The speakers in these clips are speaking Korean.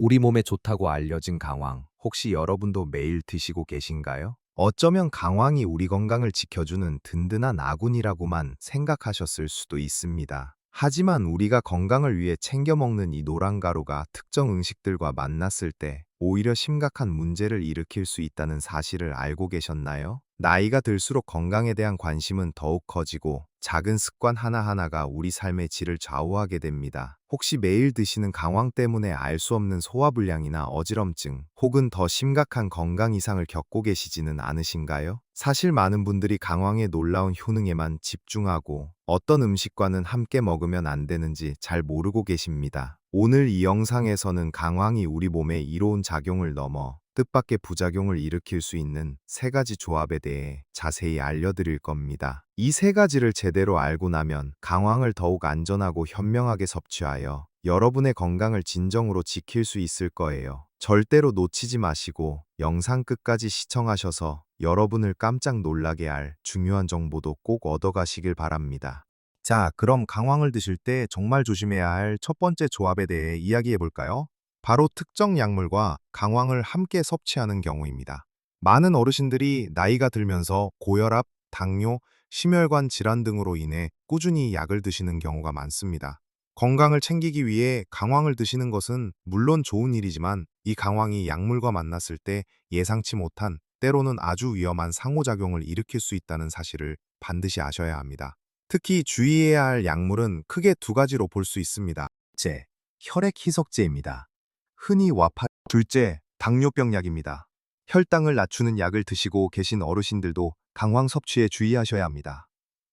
우리 몸에 좋다고 알려진 강황, 혹시 여러분도 매일 드시고 계신가요? 어쩌면 강황이 우리 건강을 지켜주는 든든한 아군이라고만 생각하셨을 수도 있습니다. 하지만 우리가 건강을 위해 챙겨 먹는 이 노란 가루가 특정 음식들과 만났을 때 오히려 심각한 문제를 일으킬 수 있다는 사실을 알고 계셨나요? 나이가 들수록 건강에 대한 관심은 더욱 커지고 작은 습관 하나하나가 우리 삶의 질을 좌우하게 됩니다. 혹시 매일 드시는 강황 때문에 알 수 없는 소화불량이나 어지럼증 혹은 더 심각한 건강 이상을 겪고 계시지는 않으신가요? 사실 많은 분들이 강황의 놀라운 효능에만 집중하고 어떤 음식과는 함께 먹으면 안 되는지 잘 모르고 계십니다. 오늘 이 영상에서는 강황이 우리 몸에 이로운 작용을 넘어 뜻밖의 부작용을 일으킬 수 있는 세 가지 조합에 대해 자세히 알려드릴 겁니다. 이 세 가지를 제대로 알고 나면 강황을 더욱 안전하고 현명하게 섭취하여 여러분의 건강을 진정으로 지킬 수 있을 거예요. 절대로 놓치지 마시고 영상 끝까지 시청하셔서 여러분을 깜짝 놀라게 할 중요한 정보도 꼭 얻어가시길 바랍니다. 자, 그럼 강황을 드실 때 정말 조심해야 할 첫 번째 조합에 대해 이야기해 볼까요? 바로 특정 약물과 강황을 함께 섭취하는 경우입니다. 많은 어르신들이 나이가 들면서 고혈압, 당뇨, 심혈관 질환 등으로 인해 꾸준히 약을 드시는 경우가 많습니다. 건강을 챙기기 위해 강황을 드시는 것은 물론 좋은 일이지만 이 강황이 약물과 만났을 때 예상치 못한 때로는 아주 위험한 상호작용을 일으킬 수 있다는 사실을 반드시 아셔야 합니다. 특히 주의해야 할 약물은 크게 두 가지로 볼 수 있습니다. 첫째, 혈액 희석제입니다. 흔히 와파. 둘째, 당뇨병 약입니다. 혈당을 낮추는 약을 드시고 계신 어르신들도 강황 섭취에 주의하셔야 합니다.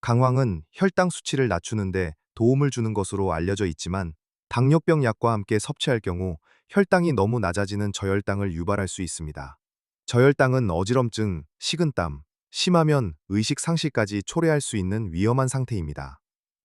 강황은 혈당 수치를 낮추는데 도움을 주는 것으로 알려져 있지만 당뇨병 약과 함께 섭취할 경우 혈당이 너무 낮아지는 저혈당을 유발할 수 있습니다. 저혈당은 어지럼증, 식은땀, 심하면 의식 상실까지 초래할 수 있는 위험한 상태입니다.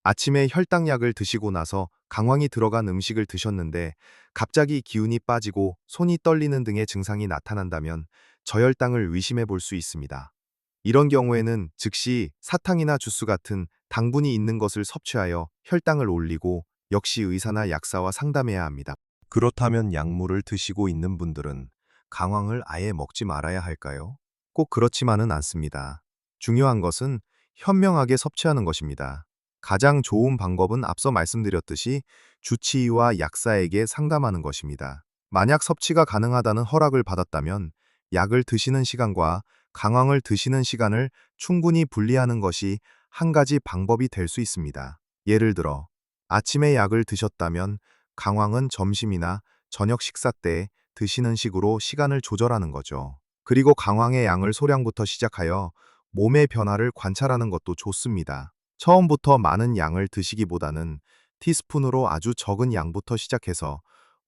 아침에 혈당약을 드시고 나서 강황이 들어간 음식을 드셨는데 갑자기 기운이 빠지고 손이 떨리는 등의 증상이 나타난다면 저혈당을 의심해 볼 수 있습니다. 이런 경우에는 즉시 사탕이나 주스 같은 당분이 있는 것을 섭취하여 혈당을 올리고 역시 의사나 약사와 상담해야 합니다. 그렇다면 약물을 드시고 있는 분들은 강황을 아예 먹지 말아야 할까요? 꼭 그렇지만은 않습니다. 중요한 것은 현명하게 섭취하는 것입니다. 가장 좋은 방법은 앞서 말씀드렸듯이 주치의와 약사에게 상담하는 것입니다. 만약 섭취가 가능하다는 허락을 받았다면 약을 드시는 시간과 강황을 드시는 시간을 충분히 분리하는 것이 한 가지 방법이 될 수 있습니다. 예를 들어 아침에 약을 드셨다면 강황은 점심이나 저녁 식사 때 드시는 식으로 시간을 조절하는 거죠. 그리고 강황의 양을 소량부터 시작하여 몸의 변화를 관찰하는 것도 좋습니다. 처음부터 많은 양을 드시기보다는 티스푼으로 아주 적은 양부터 시작해서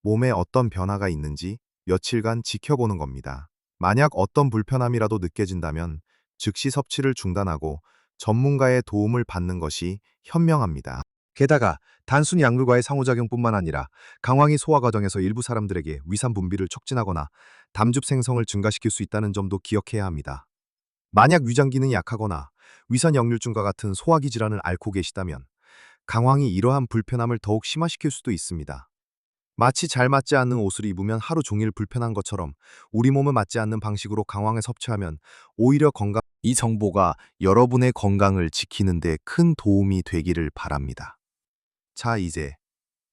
몸에 어떤 변화가 있는지 며칠간 지켜보는 겁니다. 만약 어떤 불편함이라도 느껴진다면 즉시 섭취를 중단하고 전문가의 도움을 받는 것이 현명합니다. 게다가 단순히 약물과의 상호작용뿐만 아니라 강황이 소화 과정에서 일부 사람들에게 위산 분비를 촉진하거나 담즙 생성을 증가시킬 수 있다는 점도 기억해야 합니다. 만약 위장 기능이 약하거나 위산 역류증과 같은 소화기 질환을 앓고 계시다면 강황이 이러한 불편함을 더욱 심화시킬 수도 있습니다. 마치 잘 맞지 않는 옷을 입으면 하루 종일 불편한 것처럼 우리 몸에 맞지 않는 방식으로 강황을 섭취하면 오히려 이 정보가 여러분의 건강을 지키는 데 큰 도움이 되기를 바랍니다. 자, 이제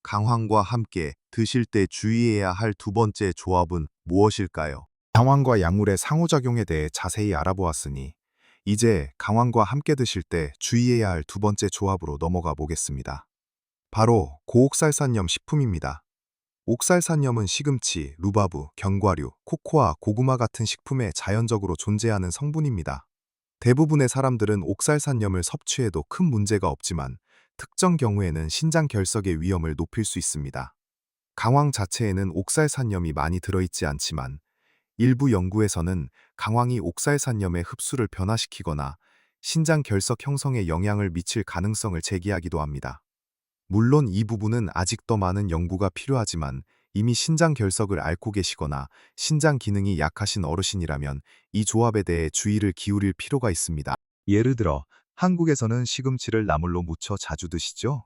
강황과 함께 드실 때 주의해야 할 두 번째 조합은 무엇일까요? 강황과 약물의 상호작용에 대해 자세히 알아보았으니 이제 강황과 함께 드실 때 주의해야 할 두 번째 조합으로 넘어가 보겠습니다. 바로 고옥살산염 식품입니다. 옥살산염은 시금치, 루바브, 견과류, 코코아, 고구마 같은 식품에 자연적으로 존재하는 성분입니다. 대부분의 사람들은 옥살산염을 섭취해도 큰 문제가 없지만 특정 경우에는 신장 결석의 위험을 높일 수 있습니다. 강황 자체에는 옥살산염이 많이 들어있지 않지만 일부 연구에서는 강황이 옥살산염의 흡수를 변화시키거나 신장 결석 형성에 영향을 미칠 가능성을 제기하기도 합니다. 물론 이 부분은 아직 더 많은 연구가 필요하지만 이미 신장 결석을 앓고 계시거나 신장 기능이 약하신 어르신이라면 이 조합에 대해 주의를 기울일 필요가 있습니다. 예를 들어 한국에서는 시금치를 나물로 무쳐 자주 드시죠?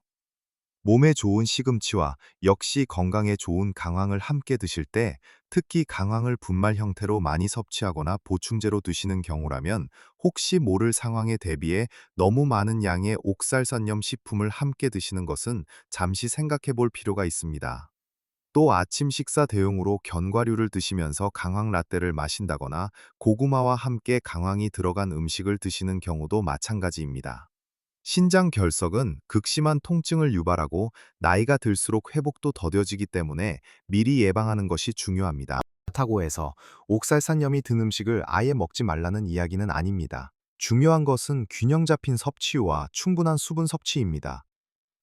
몸에 좋은 시금치와 역시 건강에 좋은 강황을 함께 드실 때, 특히 강황을 분말 형태로 많이 섭취하거나 보충제로 드시는 경우라면 혹시 모를 상황에 대비해 너무 많은 양의 옥살산염 식품을 함께 드시는 것은 잠시 생각해 볼 필요가 있습니다. 또 아침 식사 대용으로 견과류를 드시면서 강황 라떼를 마신다거나 고구마와 함께 강황이 들어간 음식을 드시는 경우도 마찬가지입니다. 신장 결석은 극심한 통증을 유발하고 나이가 들수록 회복도 더뎌지기 때문에 미리 예방하는 것이 중요합니다. 그렇다고 해서 옥살산염이 든 음식을 아예 먹지 말라는 이야기는 아닙니다. 중요한 것은 균형 잡힌 섭취와 충분한 수분 섭취입니다.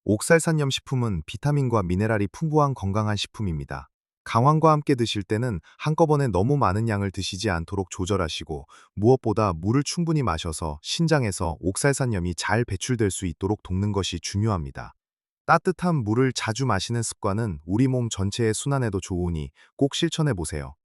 옥살산염 식품은 비타민과 미네랄이 풍부한 건강한 식품입니다. 강황과 함께 드실 때는 한꺼번에 너무 많은 양을 드시지 않도록 조절하시고, 무엇보다 물을 충분히 마셔서 신장에서 옥살산염이 잘 배출될 수 있도록 돕는 것이 중요합니다. 따뜻한 물을 자주 마시는 습관은 우리 몸 전체의 순환에도 좋으니 꼭 실천해 보세요.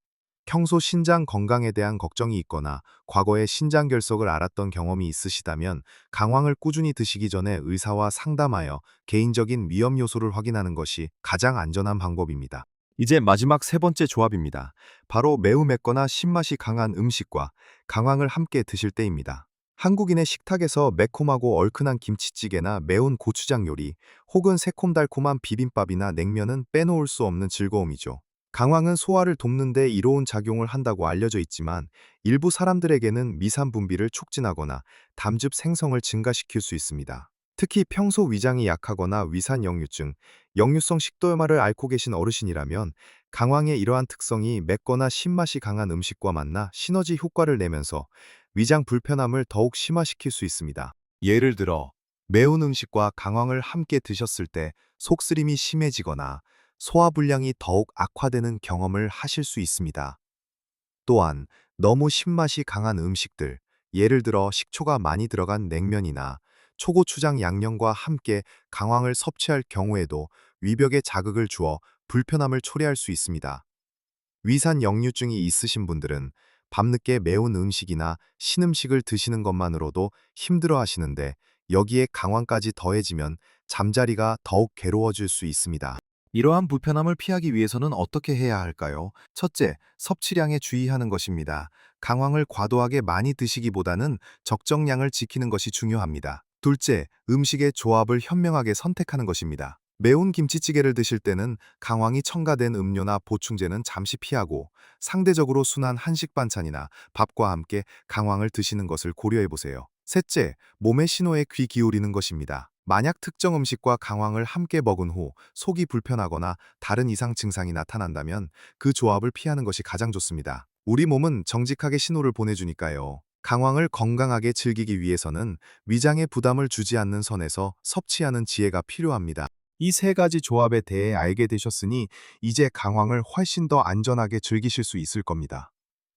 평소 신장 건강에 대한 걱정이 있거나 과거에 신장 결석을 앓았던 경험이 있으시다면 강황을 꾸준히 드시기 전에 의사와 상담하여 개인적인 위험 요소를 확인하는 것이 가장 안전한 방법입니다. 이제 마지막 세 번째 조합입니다. 바로 매우 맵거나 신맛이 강한 음식과 강황을 함께 드실 때입니다. 한국인의 식탁에서 매콤하고 얼큰한 김치찌개나 매운 고추장 요리, 혹은 새콤달콤한 비빔밥이나 냉면은 빼놓을 수 없는 즐거움이죠. 강황은 소화를 돕는 데 이로운 작용을 한다고 알려져 있지만, 일부 사람들에게는 미산 분비를 촉진하거나 담즙 생성을 증가시킬 수 있습니다. 특히 평소 위장이 약하거나 위산 역류증, 역류성 식도염화를 앓고 계신 어르신이라면 강황의 이러한 특성이 맵거나 신맛이 강한 음식과 만나 시너지 효과를 내면서 위장 불편함을 더욱 심화시킬 수 있습니다. 예를 들어 매운 음식과 강황을 함께 드셨을 때 속쓰림이 심해지거나 소화불량이 더욱 악화되는 경험을 하실 수 있습니다. 또한 너무 신맛이 강한 음식들, 예를 들어 식초가 많이 들어간 냉면이나 초고추장 양념과 함께 강황을 섭취할 경우에도 위벽에 자극을 주어 불편함을 초래할 수 있습니다. 위산 역류증이 있으신 분들은 밤늦게 매운 음식이나 신음식을 드시는 것만으로도 힘들어 하시는데, 여기에 강황까지 더해지면 잠자리가 더욱 괴로워질 수 있습니다. 이러한 불편함을 피하기 위해서는 어떻게 해야 할까요? 첫째, 섭취량에 주의하는 것입니다. 강황을 과도하게 많이 드시기보다는 적정량을 지키는 것이 중요합니다. 둘째, 음식의 조합을 현명하게 선택하는 것입니다. 매운 김치찌개를 드실 때는 강황이 첨가된 음료나 보충제는 잠시 피하고, 상대적으로 순한 한식 반찬이나 밥과 함께 강황을 드시는 것을 고려해 보세요. 셋째, 몸의 신호에 귀 기울이는 것입니다. 만약 특정 음식과 강황을 함께 먹은 후 속이 불편하거나 다른 이상 증상이 나타난다면 그 조합을 피하는 것이 가장 좋습니다. 우리 몸은 정직하게 신호를 보내주니까요. 강황을 건강하게 즐기기 위해서는 위장에 부담을 주지 않는 선에서 섭취하는 지혜가 필요합니다. 이 세 가지 조합에 대해 알게 되셨으니 이제 강황을 훨씬 더 안전하게 즐기실 수 있을 겁니다.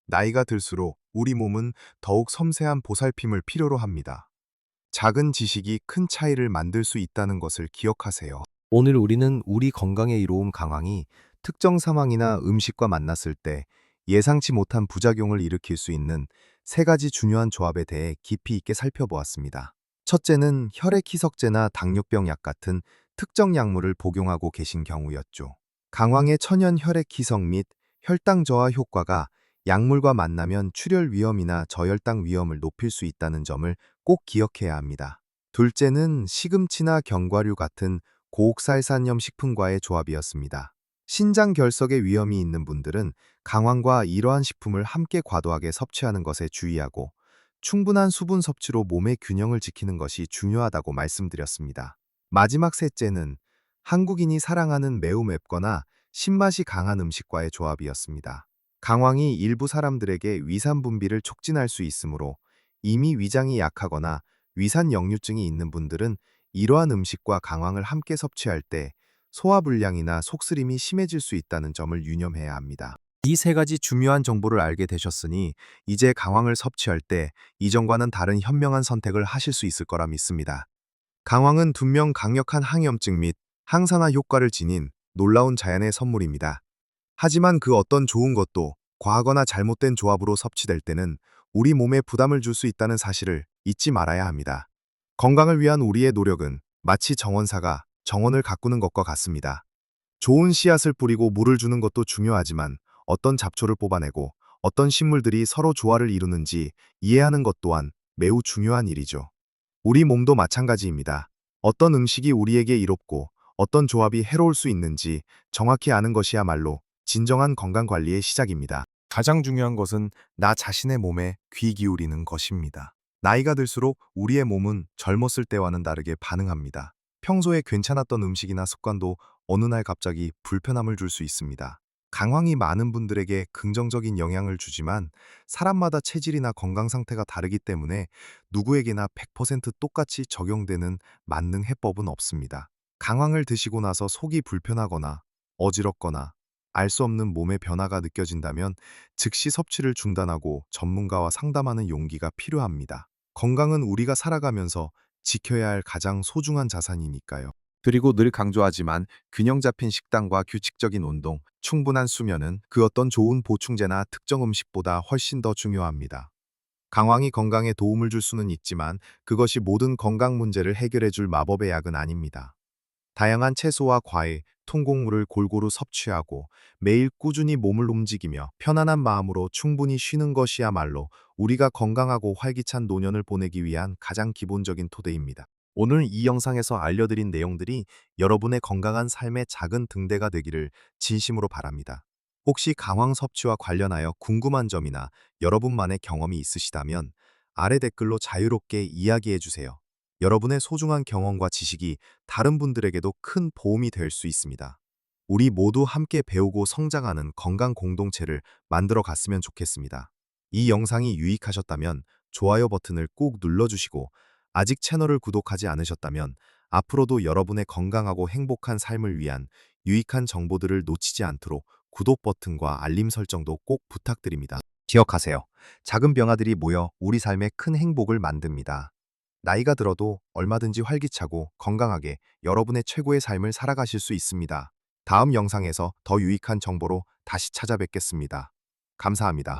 나이가 들수록 우리 몸은 더욱 섬세한 보살핌을 필요로 합니다. 작은 지식이 큰 차이를 만들 수 있다는 것을 기억하세요. 오늘 우리는 우리 건강에 이로운 강황이 특정 상황이나 음식과 만났을 때 예상치 못한 부작용을 일으킬 수 있는 세 가지 중요한 조합에 대해 깊이 있게 살펴보았습니다. 첫째는 혈액 희석제나 당뇨병 약 같은 특정 약물을 복용하고 계신 경우였죠. 강황의 천연 혈액 희석 및 혈당 저하 효과가 약물과 만나면 출혈 위험이나 저혈당 위험을 높일 수 있다는 점을 꼭 기억해야 합니다. 둘째는 시금치나 견과류 같은 고옥살산염 식품과의 조합이었습니다. 신장 결석의 위험이 있는 분들은 강황과 이러한 식품을 함께 과도하게 섭취하는 것에 주의하고, 충분한 수분 섭취로 몸의 균형을 지키는 것이 중요하다고 말씀드렸습니다. 마지막 셋째는 한국인이 사랑하는 매우 맵거나 신맛이 강한 음식과의 조합이었습니다. 강황이 일부 사람들에게 위산 분비를 촉진할 수 있으므로 이미 위장이 약하거나 위산 역류증이 있는 분들은 이러한 음식과 강황을 함께 섭취할 때 소화불량이나 속쓰림이 심해질 수 있다는 점을 유념해야 합니다. 이 세 가지 중요한 정보를 알게 되셨으니 이제 강황을 섭취할 때 이전과는 다른 현명한 선택을 하실 수 있을 거라 믿습니다. 강황은 분명 강력한 항염증 및 항산화 효과를 지닌 놀라운 자연의 선물입니다. 하지만 그 어떤 좋은 것도 과하거나 잘못된 조합으로 섭취될 때는 우리 몸에 부담을 줄 수 있다는 사실을 잊지 말아야 합니다. 건강을 위한 우리의 노력은 마치 정원사가 정원을 가꾸는 것과 같습니다. 좋은 씨앗을 뿌리고 물을 주는 것도 중요하지만 어떤 잡초를 뽑아내고 어떤 식물들이 서로 조화를 이루는지 이해하는 것 또한 매우 중요한 일이죠. 우리 몸도 마찬가지입니다. 어떤 음식이 우리에게 이롭고 어떤 조합이 해로울 수 있는지 정확히 아는 것이야말로 진정한 건강 관리의 시작입니다. 가장 중요한 것은 나 자신의 몸에 귀 기울이는 것입니다. 나이가 들수록 우리의 몸은 젊었을 때와는 다르게 반응합니다. 평소에 괜찮았던 음식이나 습관도 어느 날 갑자기 불편함을 줄 수 있습니다. 강황이 많은 분들에게 긍정적인 영향을 주지만 사람마다 체질이나 건강 상태가 다르기 때문에 누구에게나 100% 똑같이 적용되는 만능 해법은 없습니다. 강황을 드시고 나서 속이 불편하거나 어지럽거나 알 수 없는 몸의 변화가 느껴진다면 즉시 섭취를 중단하고 전문가와 상담하는 용기가 필요합니다. 건강은 우리가 살아가면서 지켜야 할 가장 소중한 자산이니까요. 그리고 늘 강조하지만 균형 잡힌 식단과 규칙적인 운동, 충분한 수면은 그 어떤 좋은 보충제나 특정 음식보다 훨씬 더 중요합니다. 강황이 건강에 도움을 줄 수는 있지만 그것이 모든 건강 문제를 해결해 줄 마법의 약은 아닙니다. 다양한 채소와 과일, 통곡물을 골고루 섭취하고 매일 꾸준히 몸을 움직이며 편안한 마음으로 충분히 쉬는 것이야말로 우리가 건강하고 활기찬 노년을 보내기 위한 가장 기본적인 토대입니다. 오늘 이 영상에서 알려드린 내용들이 여러분의 건강한 삶의 작은 등대가 되기를 진심으로 바랍니다. 혹시 강황 섭취와 관련하여 궁금한 점이나 여러분만의 경험이 있으시다면 아래 댓글로 자유롭게 이야기해 주세요. 여러분의 소중한 경험과 지식이 다른 분들에게도 큰 도움이 될 수 있습니다. 우리 모두 함께 배우고 성장하는 건강 공동체를 만들어 갔으면 좋겠습니다. 이 영상이 유익하셨다면 좋아요 버튼을 꼭 눌러주시고 아직 채널을 구독하지 않으셨다면 앞으로도 여러분의 건강하고 행복한 삶을 위한 유익한 정보들을 놓치지 않도록 구독 버튼과 알림 설정도 꼭 부탁드립니다. 기억하세요. 작은 변화들이 모여 우리 삶에 큰 행복을 만듭니다. 나이가 들어도 얼마든지 활기차고 건강하게 여러분의 최고의 삶을 살아가실 수 있습니다. 다음 영상에서 더 유익한 정보로 다시 찾아뵙겠습니다. 감사합니다.